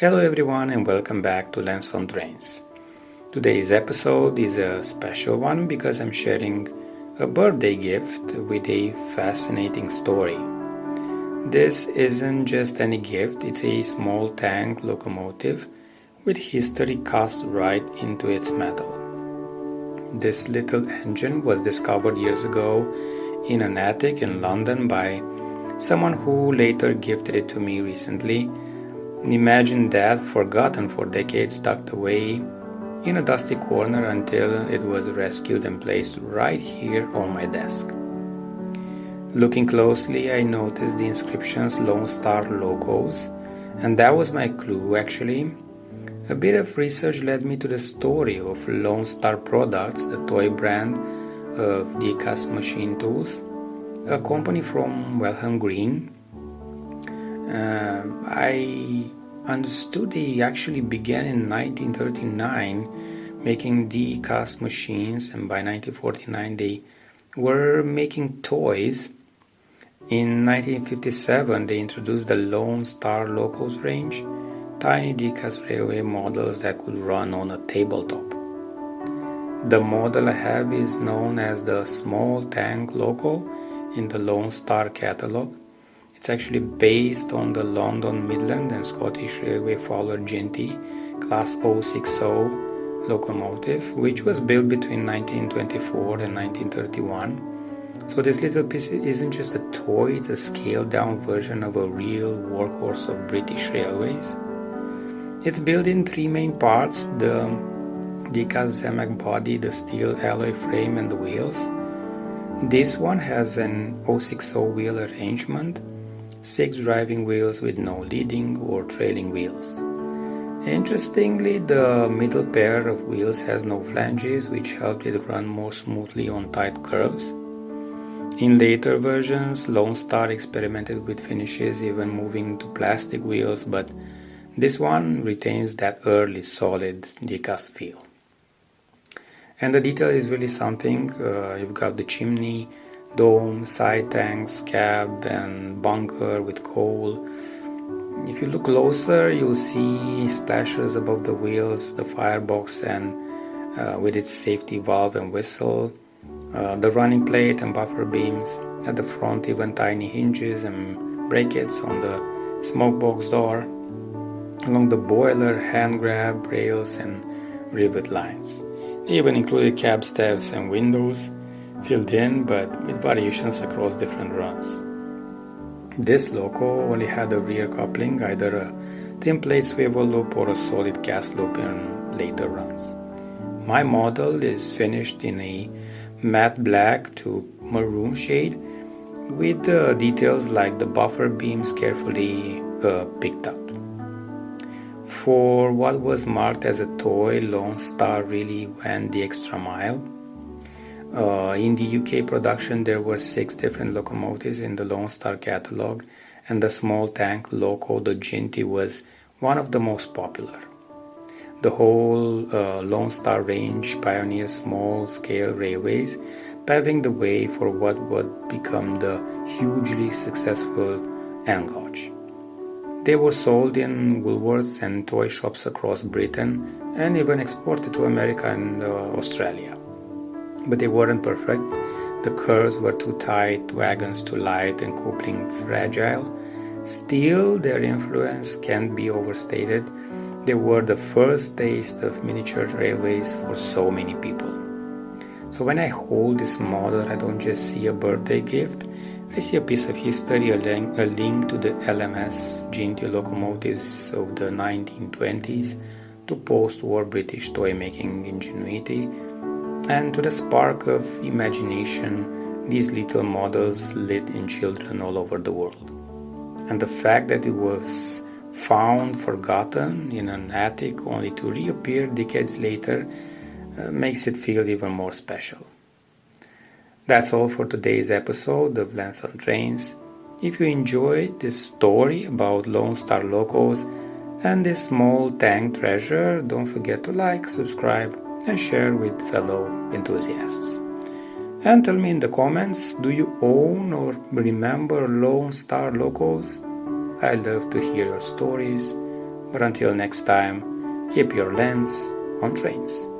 Hello everyone and welcome back to Lens on Trains. Today's episode is a special one because I'm sharing a birthday gift with a fascinating story. This isn't just any gift, it's a small tank locomotive with history cast right into its metal. This little engine was discovered years ago in an attic in London by someone who later gifted it to me recently. Imagine that, forgotten for decades, tucked away in a dusty corner until it was rescued and placed right here on my desk. Looking closely, I noticed the inscriptions Lone Star Locos, and that was my clue actually. A bit of research led me to the story of Lone Star Products, the toy brand of die-cast machine tools, a company from Welham Green. I understood they actually began in 1939 making die-cast machines, and by 1949 they were making toys. In 1957 they introduced the Lone Star Locos range, tiny die-cast railway models that could run on a tabletop. The model I have is known as the Small Tank Loco in the Lone Star catalog. It's actually based on the London Midland and Scottish Railway Fowler Ginty Class 060 locomotive, which was built between 1924 and 1931. So this little piece isn't just a toy, it's a scaled-down version of a real workhorse of British Railways. It's built in three main parts: the die-cast Zemac body, the steel alloy frame, and the wheels. This one has an 060 wheel arrangement, 6 driving wheels with no leading or trailing wheels. Interestingly, the middle pair of wheels has no flanges, which helped it run more smoothly on tight curves. In later versions, Lone Star experimented with finishes, even moving to plastic wheels, but this one retains that early solid die-cast feel. And the detail is really something. You've got the chimney, dome, side tanks, cab, and bunker with coal. If you look closer, you'll see splashers above the wheels, the firebox and with its safety valve and whistle, the running plate and buffer beams, at the front even tiny hinges and brackets on the smokebox door, along the boiler, hand grab, rails and rivet lines. They even included cab steps and windows, filled in but with variations across different runs. This loco only had a rear coupling, either a thin plate swivel loop or a solid cast loop in later runs. My model is finished in a matte black to maroon shade with details like the buffer beams carefully picked out. For what was marked as a toy, Lone Star really went the extra mile. In the UK production, there were 6 different locomotives in the Lone Star catalog, and the small tank Loco, the Ginty, was one of the most popular. The whole Lone Star range pioneered small-scale railways, paving the way for what would become the hugely successful N-Gauge. They were sold in Woolworths and toy shops across Britain and even exported to America and Australia. But they weren't perfect. The curves were too tight, wagons too light, and coupling fragile. Still, their influence can't be overstated. They were the first taste of miniature railways for so many people. So when I hold this model, I don't just see a birthday gift. I see a piece of history, a link to the LMS Ginty locomotives of the 1920s, to post-war British toy-making ingenuity, and to the spark of imagination these little models lit in children all over the world. And the fact that it was found forgotten in an attic only to reappear decades later makes it feel even more special. That's all for today's episode of Lens on Trains. If you enjoyed this story about Lone Star Locos and this small tank treasure, don't forget to like, subscribe, and share with fellow enthusiasts. And tell me in the comments, do you own or remember Lone Star Locos? I love to hear your stories. But until next time, keep your lens on trains.